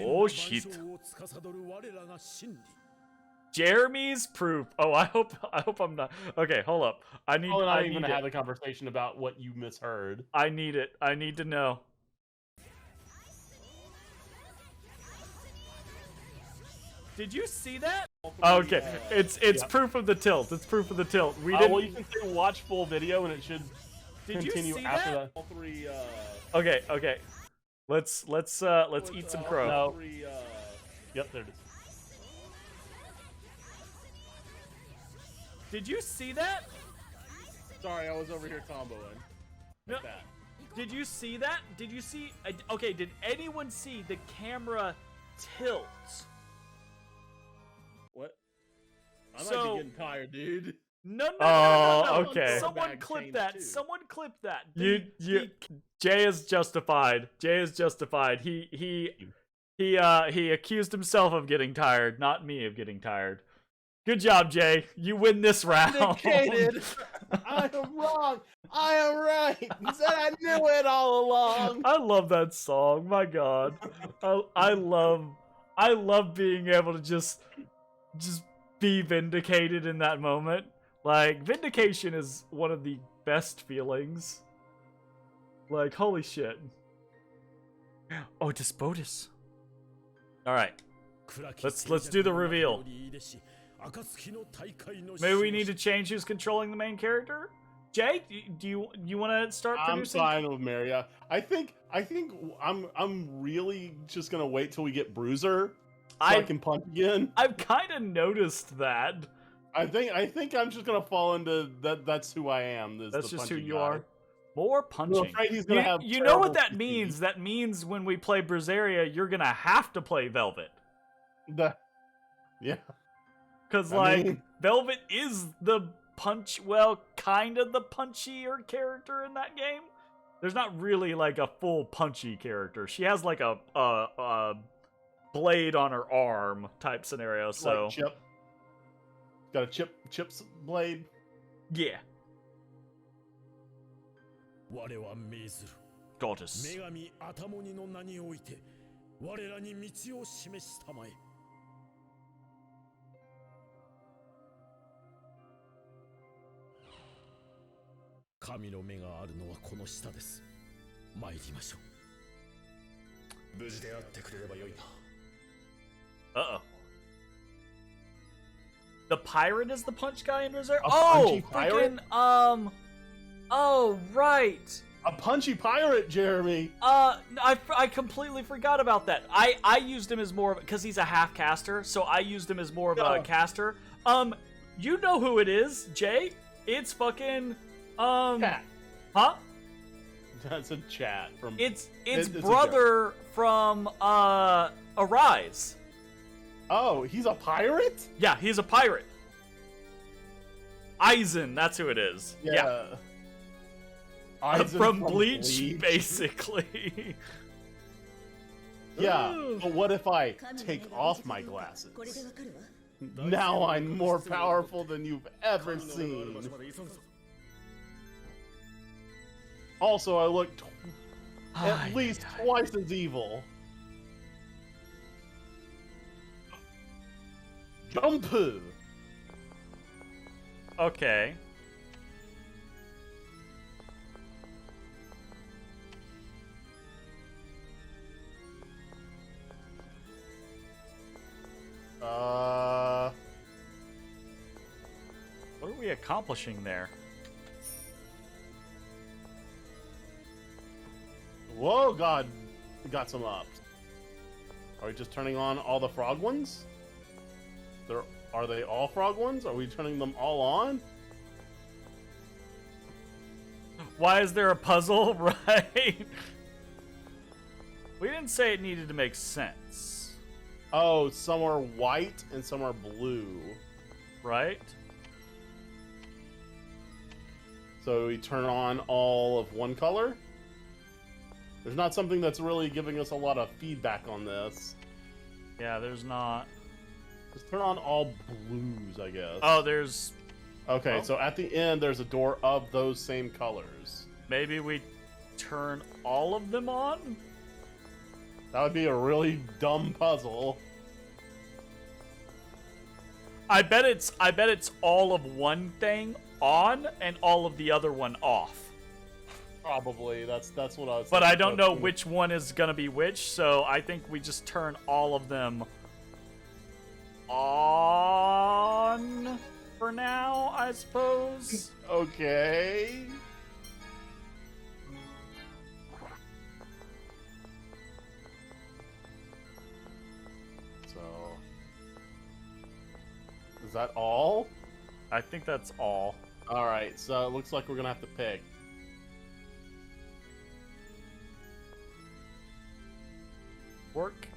Oh, shit. Jeremy's proof. Oh, I hope I'm not. Okay, hold up. I need. Probably not I even need gonna it. have a conversation about what you misheard. I need it. I need to know. Did you see that? Okay, it's yeah. proof of the tilt. It's proof of the tilt. We Well, didn't. you can say watch full video, and it should Did you continue see after that? All three. Okay. Let's eat some crow. No. Yep, there it is. Did you see that? Sorry, I was over here comboing. No. Like that. Did you see that? Did you see? Okay, did anyone see the camera tilt? What? I might So- be getting tired, dude. No. Oh, Someone okay. Someone Bag clip change, that. too. Someone clip that. You- Jay is justified. He accused himself of getting tired, not me of getting tired. Good job, Jay. You win this round. Vindicated. I am wrong. I am right. He said I knew it all along. I love that song. My God, I love being able to just be vindicated in that moment. Like, vindication is one of the best feelings. Like, holy shit. Oh, Despotus. All right. Let's do the reveal. Maybe we need to change who's controlling the main character. Jay, do you want to start I'm producing? fine with Maria. I think I'm really just gonna wait till we get Bruiser so I can punch again. I've kind of noticed that. I think I'm just gonna fall into that. That's who I am. That's just who punching you guy. are. More punching. I'm afraid he's gonna have. You know what terrible that PC. means? That means when we play Berseria, you're gonna have to play Velvet. Yeah. Because, I like, mean- Velvet is the kind of the punchier character in that game. There's not really, like, a full punchy character. She has, like, a blade on her arm type scenario, so... Like Chip. Got a Chip's blade. Yeah. 我は命ずる Goddess. 女神アタモニの名において我らに道を示したまえ神の目があるのはこの下です参りましょう無事であってくれればよいな。 Uh-oh. The pirate is the punch guy in Berserk? A Oh, punchy pirate? freaking, oh, right. A punchy pirate, Jeremy. I completely forgot about that. I used him as more of, because he's a half caster, so I used him as more of a caster. You know who it is, Jay? It's fucking, Chat. huh? That's a chat from. It's it's a brother from, Arise. Oh, he's a pirate? Yeah, he's a pirate. Eisen, that's who it is. Yeah. Eisen From Bleach, basically. Yeah, but what if I take off my glasses? Now I'm more powerful than you've ever seen. Also, I look at least twice as evil. Jumpu! Okay. What are we accomplishing there? Whoa, God, we got some ups. Are we just turning on all the frog ones? Are they all frog ones? Are we turning them all on? Why is there a puzzle, right? We didn't say it needed to make sense, Oh, some are white and some are blue. right? So we turn on all of one color? There's not something that's really giving us a lot of feedback on this. Yeah, there's not. Just turn on all blues, I guess. Oh, there's... Okay, oh. so at the end, there's a door of those same colors. Maybe we turn all of them on? That would be a really dumb puzzle. I bet it's all of one thing on and all of the other one off. Probably. That's what I was But I thinking. don't know which one is gonna be which, so I think we just turn all of them on for now, I suppose. Okay. So, is that all? I think that's all. All right. So it looks like we're gonna have to pick. Work.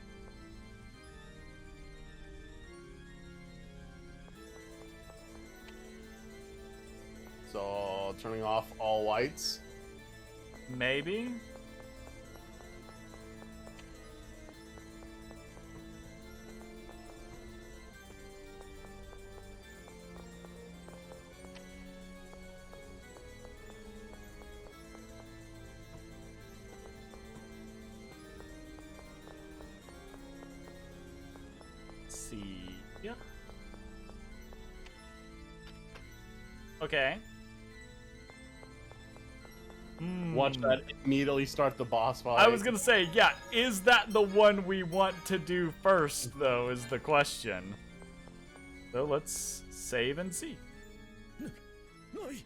So turning off all whites. Maybe. Let's see. Yeah. Okay. Watch that immediately start the boss fight. I was gonna say, yeah, is that the one we want to do first, though, is the question. So let's save and see. ない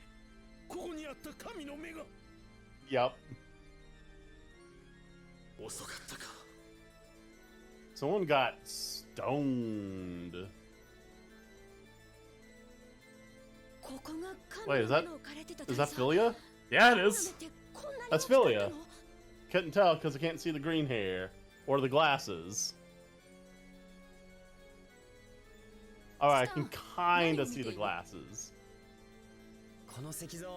ここにあった神の目が Yep. 遅かったか Someone got stoned. ここが Wait, is that Philia? Yeah, it is. That's Philia. Couldn't tell because I can't see the green hair or the glasses. Oh, I can kind of see the glasses. この石像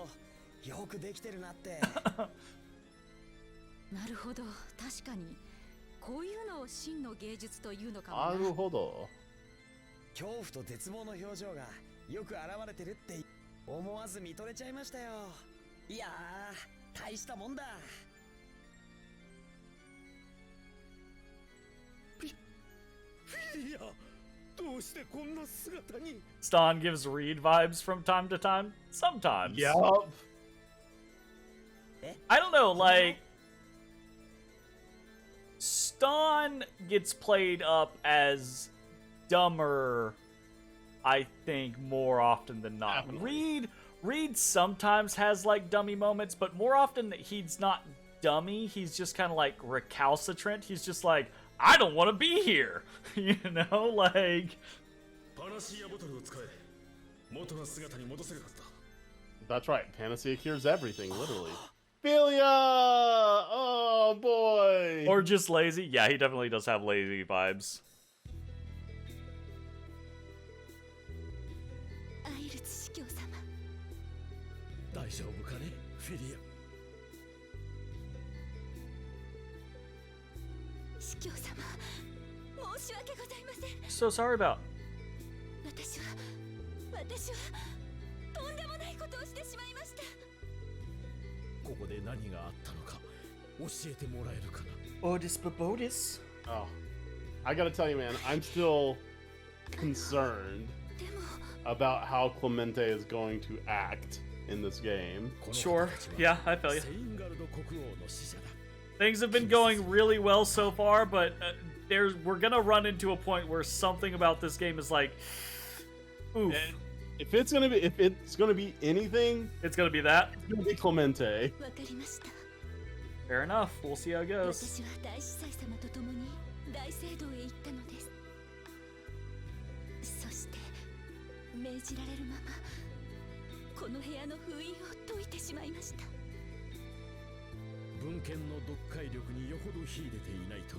よくできてるなってなるほど、確かにこういうのを真の芸術というのかもな。なるほど。恐怖と絶望の表情がよく現れてるって思わず見とれちゃいましたよ。いやー大したもんだ。フィリアどうしてこんな姿に Stan gives Reed vibes from time to time. Sometimes. Yup. I don't know, like... Stan gets played up as dumber, I think, more often than not. Definitely. Reed sometimes has like dummy moments, but more often he's not dummy. He's just kind of like recalcitrant. He's just like, I don't want to be here. You know, like. パナシアボトルを使え元の姿に戻せるはずだ That's right. Panacea cures everything, literally. Philia! Oh boy! Or just lazy. Yeah, he definitely does have lazy vibes. アイルツ司教様、大丈夫かねフィリ司教様、申し訳ございません。 So sorry about. 私はとんでもないことをしてしまいました。アここで何があったのか教えてもらえるかな Otis Babotis. Oh. I gotta tell you, man, I'm still concerned でも about how Clemente is going to act in this game. この Sure. 方たちは Yeah, I feel you. セインガルド国王の使者だ Things have been going really well so far, but we're gonna run into a point where something about this game is like, oof. And if it's gonna be anything, It's gonna be that. it's gonna be Clemente. わかりました。 Fair enough. We'll see how it goes. 私は大司祭様と共に大聖堂へ行ったのです。そして命じられるままこの部屋の封印を解いてしまいました。文献の読解力によほど秀でていないと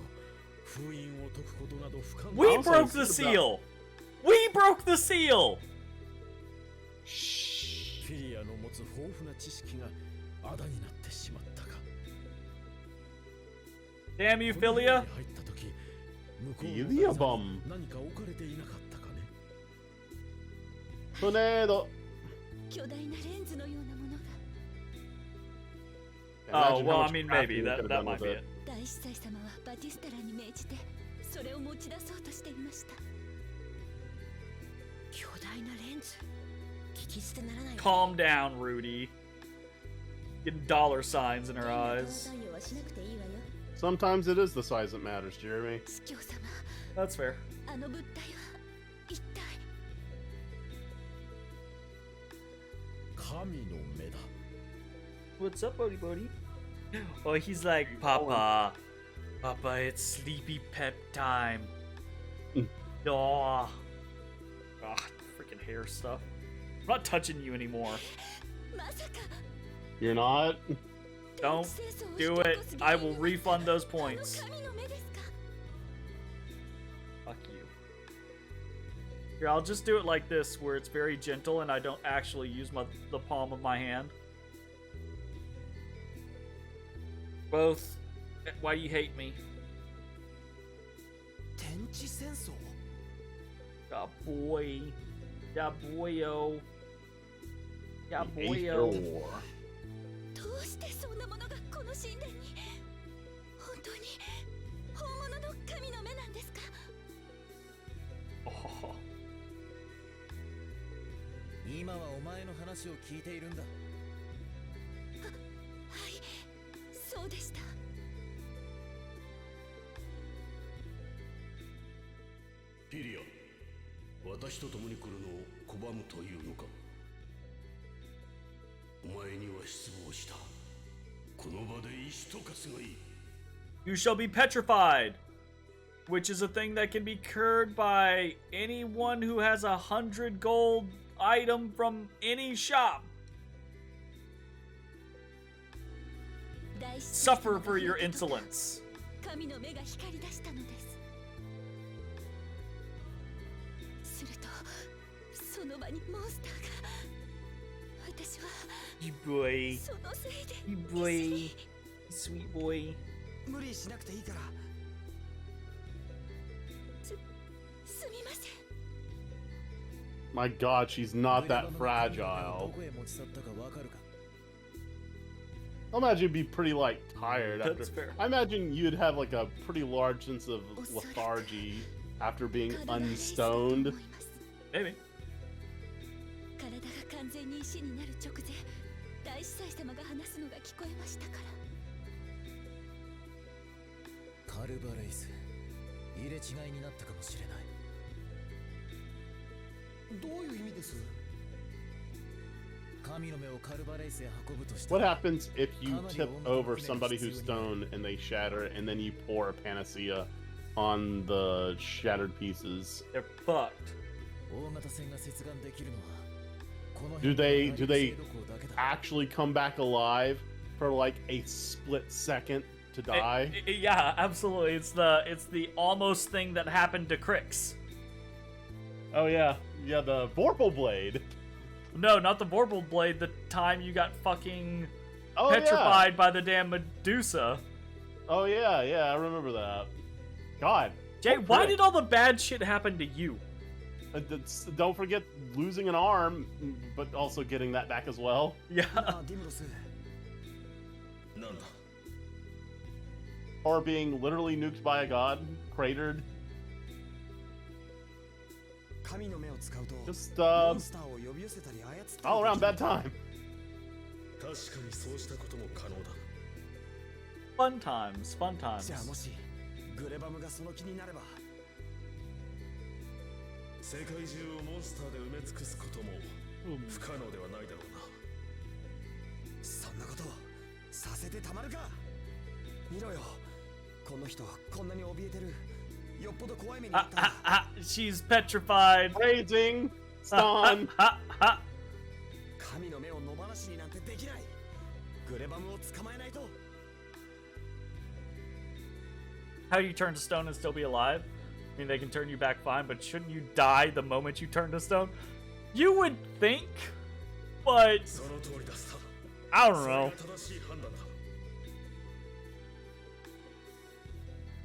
封印を解くことなど不可能 We Also, broke it's the about- seal. We broke the seal. フィリアの持つ豊富な知識があだになってしまったか Damn you, この部屋 Philia. に入った時向こう Philia の台座 bum. に何か置かれていなかったかね Tornado. 巨大なレンズのようなものが Oh Imagine how well, I much mean crafting maybe we that could've that done might with be it. it. 大司祭様はバティスタラに命じてそれを持ち出そうとしていました。巨大なレンズ、聞き捨てならないわ。 Calm down, Rudy. Getting dollar signs in her eyes. 関与はしなくていいわよ。 Sometimes it is the size that matters, Jeremy. 司教様、 That's fair. あの物体は一体。神の目だ What's up, buddy, buddy? Oh, he's like, Papa, it's sleepy pep time. Oh, freaking hair stuff. I'm not touching you anymore. まさか You're not? Don't do it. I will refund those points. あの神の目ですか。 Fuck you. Here, I'll just do it like this, where it's very gentle and I don't actually use the palm of my hand. Both. Why do you hate me? 天地戦争 Yeah, boy. Yeah, boyo. Yeah, The Aether boyo. War. どうしてそんなものがこの神殿に。本当に本物の神の目なんですか。 Oh. 今はお前の話を聞いているんだはい、そうでした。フィリア私と共に来るのを拒むというのかお前には失望したこの場で石と化すがいい You shall be petrified, which is a thing that can be cured by anyone who has 100 gold item from any shop. 大司祭様 Suffer が for your 触れた途端 insolence. 神の目が光り出したのです。するとその場にモンスターが。私は You boy. そのせいで You boy. Sweet boy. 無理しなくていいからすみません。 My god, she's not that ど fragile. こへ持ち去ったかわかるか I imagine you'd be pretty, like, tired after. That's fair. I imagine you'd have, like, a pretty large sense of lethargy after being 体が冷静だと unstoned. 思います。 Maybe. 体が完全に石になる直前、大司祭様が話すのが聞こえましたから。カルバレイス入れ違いになったかもしれない。どういう意味です？神の目をカルバレイスへ運ぶとした What ら happens if you tip over somebody who's stoned and they shatter and then you pour a panacea on the shattered pieces? They're fucked. 大型船が接岸できるのはこの Do 辺 they の do they 制度港だけだ。 actually come back alive for like a split second to die? Yeah, absolutely. It's the almost thing that happened to Crix. Oh yeah, yeah, the Vorpal blade. No, not the Vorpal blade. The time you got fucking Oh petrified by the damn Medusa. yeah. Oh yeah, yeah, I remember that. God. Jay, what why prick. did all the bad shit happen to you? Don't forget losing an arm, but also getting that back as well. Yeah. なあディムロス、なんだ Or being literally nuked by a god, cratered. 神の目を使うと Just モンスターを呼び寄せたり操ったり all around できる bedtime. 確かにそうしたことも可能だ Fun times, fun じゃあも times. しグレバムがその気になれば世界中をモンスターで埋め尽くすことも不可能ではないだろうなそんなことさせてたまるか。見ろよ、この人こんなに怯えてる。よっぽど怖い目にあったんだ。 She's petrified. Raising, stun. 神の目を野放しになんてできない。グレバムを捕まえないと。 How do you turn to stone and still be alive? I mean, they can turn you back fine, but shouldn't you die the moment you turn to stone? You would think, but その通りだスター I don't それ know. が正しい判断だ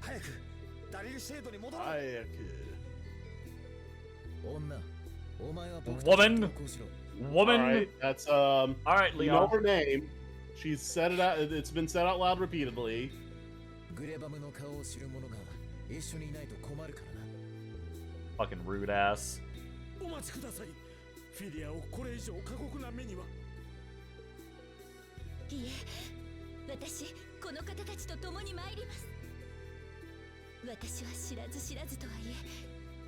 早くダリルシェードに戻ろう。 I 女、お前は僕 Woman と同行しろ。 Woman. Alright, that's All right, you know Leon. her name. She's said it out. It's been said out loud repeatedly. グレバムの顔を知る者が一緒にいないと困るからな。 Fucking rude ass. お待ちください。フィリアをこれ以上過酷な目には。いえ、私この方たちと共に参ります。私は知らず知らずとはい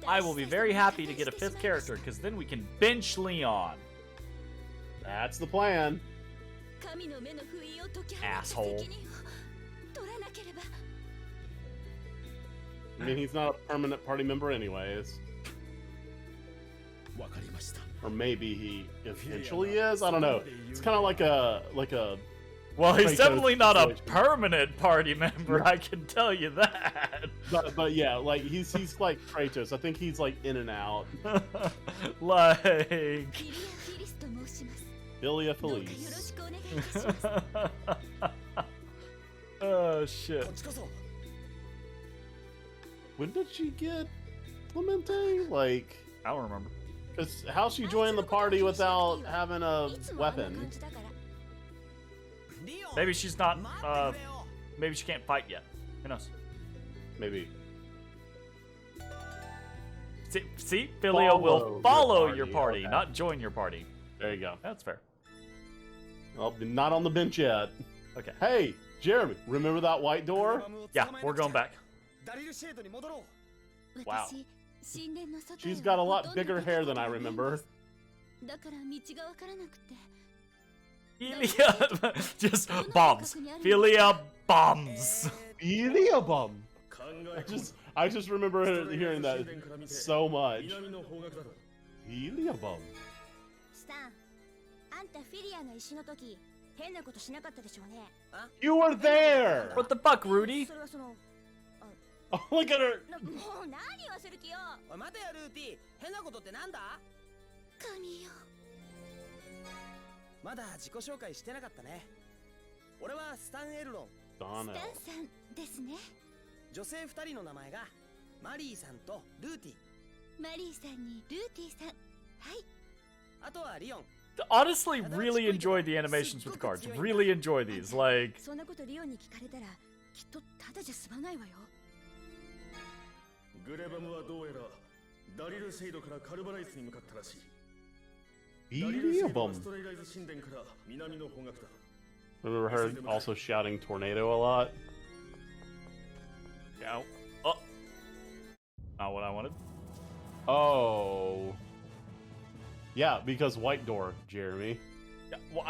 え。 I will be very happy to get a fifth character, because then we can bench Leon. That's the plan. 神の目の封印を解き放った責 Asshole. 任を取らなければ。 I mean, he's not a permanent party member, anyways. わかりました。 Or maybe he eventually is. I don't know. It's kind of like a Well, he's Kratos definitely not a situation. permanent party member, I can tell you that. but yeah, like he's like Kratos. I think he's like in and out. Like. フィリア・フィリスと申します。 Ilia どうかよろ Felice. しくお願いいたします。 Oh, shit. こっちこそ。 When did she get Clemente? Like, I don't remember. because how she joined the party without having a いつもあんな感 weapon? じだから。 Maybe she's not, 待ってくれよ。 maybe she can't fight yet. Who knows? Maybe. See? Philia will follow your party, okay. not join your party. There you go. That's fair. Well, not on the bench yet. Okay. Hey, Jeremy, remember that white door? Yeah, we're going back. ダリルシェードに戻ろう。 Wow. 私、神殿の外へ She's got a は lot ほとんど bigger 出た hair こと than I がないん remember. です。だから道がわからなくて。 Philia, just bombs. Philia bombs. Iliabum. 考え I just remember hearing that so much. 南の方角だろ Iliabum. スタン、あんたフィリアの石の時、変なことしなかったでしょうね。 You were there. What the fuck, Rudy? それはその、 Oh, look at her. もう何言わせる気よ。おい待てよルーティ。変なことってなんだ。神よ。まだ自己紹介してなかったね。俺はスタン・エルロン。スタ Donna. ンさんですね。女性2人の名前がマリーさんとルーティ。マリーさんにルーティさん。はい。あとはリオン。 Honestly, really enjoy the animations with the cards. Really enjoy these. Like, そんなことリオンに聞かれたら、きっとただじゃ済まないわよ。グレバムはどうやらダリルシェイドからカルバライスに向かったらしいダリルシェイドは Iliabum. ストレイライズ神殿から南の方角だ Remember her also shouting tornado a lot? Ow. Oh. Not what I wanted. Oh. Yeah, because white door, Jeremy. Yeah, well,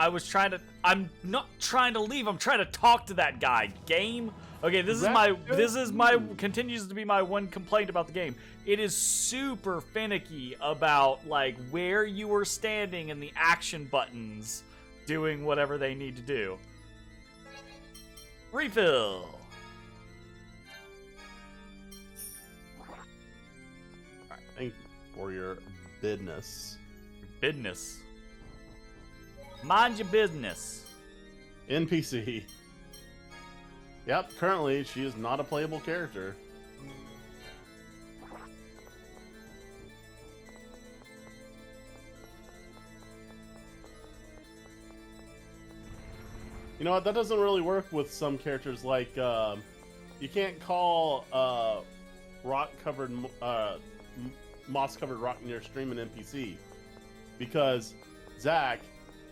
I'm not trying to leave. I'm trying to talk to that guy. Game. Okay, this is my continues to be my one complaint about the game. It is super finicky about like where you are standing and the action buttons doing whatever they need to do. Refill. Thank you for your business. Business. Mind your business. NPC. Yep, currently she is not a playable character. You know what? That doesn't really work with some characters. Like, you can't call rock-covered, moss-covered rock near stream an NPC because Zach,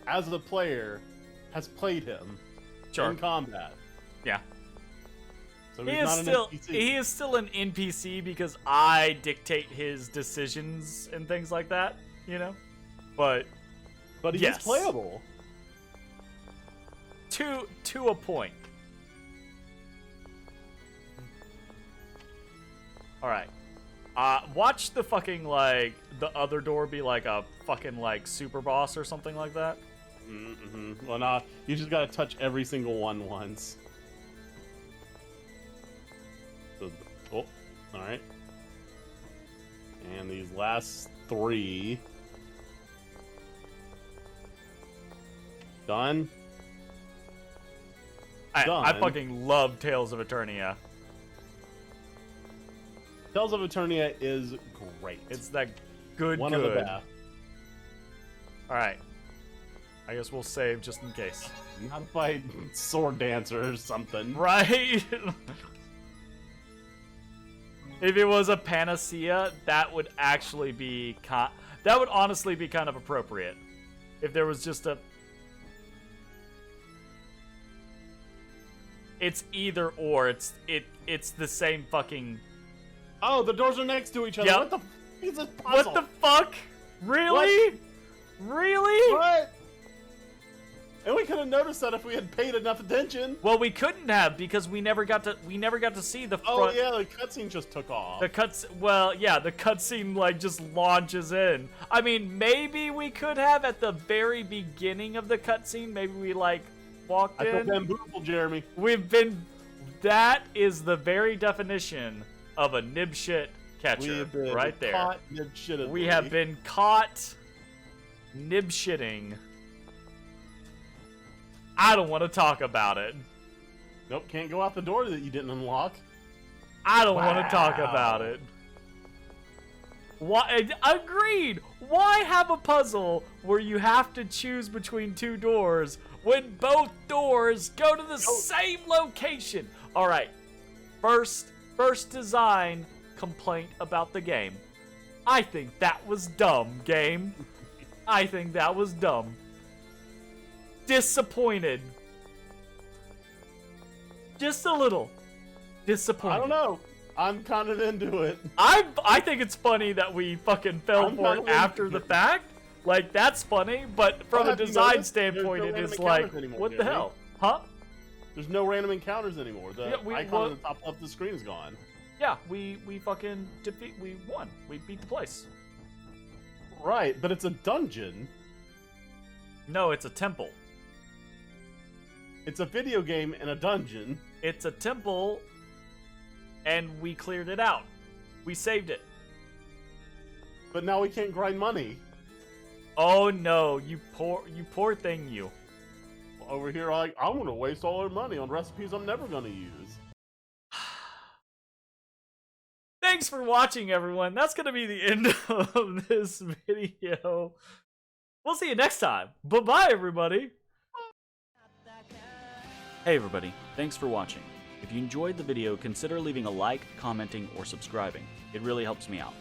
as a player, has played him in combat. Yeah. So he's not an NPC. He is still an NPC because I dictate his decisions and things like that, you know? But he yes. is playable. To a point. Alright. Watch the fucking, like, the other door be like a fucking, like, super boss or something like that. Mm-hmm. Well, nah, you just gotta touch every single one once. So, oh, alright. And these last 3. Done? I fucking love Tales of Eternia. Tales of Eternia is great. It's that good. One of the best. Alright. I guess we'll save just in case. Not fight sword dancer or something. Right? If it was a panacea, that would actually be that would honestly be kind of appropriate. If there was just a It's either or. It's the same fucking. Oh, the doors are next to each other. Yep. What the? It's a puzzle. What the fuck? Really? What? Really? What? And we could have noticed that if we had paid enough attention. Well, we couldn't have because we never got to see the front. Oh yeah, the cutscene just took off. The cutscene like just launches in. I mean, maybe we could have at the very beginning of the cutscene. Maybe we like walked in. I feel bamboozled, Jeremy. That is the very definition of a nibshit catcher, We have been right there. Caught nibshitting. We have been caught nibshitting. I don't want to talk about it. Nope, can't go out the door that you didn't unlock. I don't want to talk about it. Why? Agreed. Why have a puzzle where you have to choose between 2 doors when both doors go to the same location? All right. First design complaint about the game. I think that was dumb, game. I think that was dumb. Disappointed. Just a little disappointed. I don't know. I'm kind of into it. I think it's funny that we fucking fell for it after the fact. Like, that's funny, but from a design standpoint, it is like, what the hell? Huh? There's no random encounters anymore. The icon on on the top left of the screen is gone. Yeah, we fucking we won. We beat the place. Right, but it's a dungeon. No, it's a temple. It's a video game in a dungeon. It's a temple, and we cleared it out. We saved it. But now we can't grind money. Oh no, you poor thing, you. Over here, I'm gonna waste all our money on recipes I'm never gonna use. Thanks for watching, everyone. That's gonna be the end of this video. We'll see you next time. Bye-bye, everybody. Hey, everybody. Thanks for watching. If you enjoyed the video, consider leaving a like, commenting, or subscribing. It really helps me out.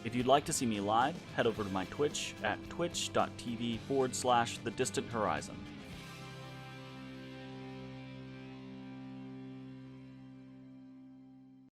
If you'd like to see me live, head over to my Twitch at twitch.tv/thedistanthorizon.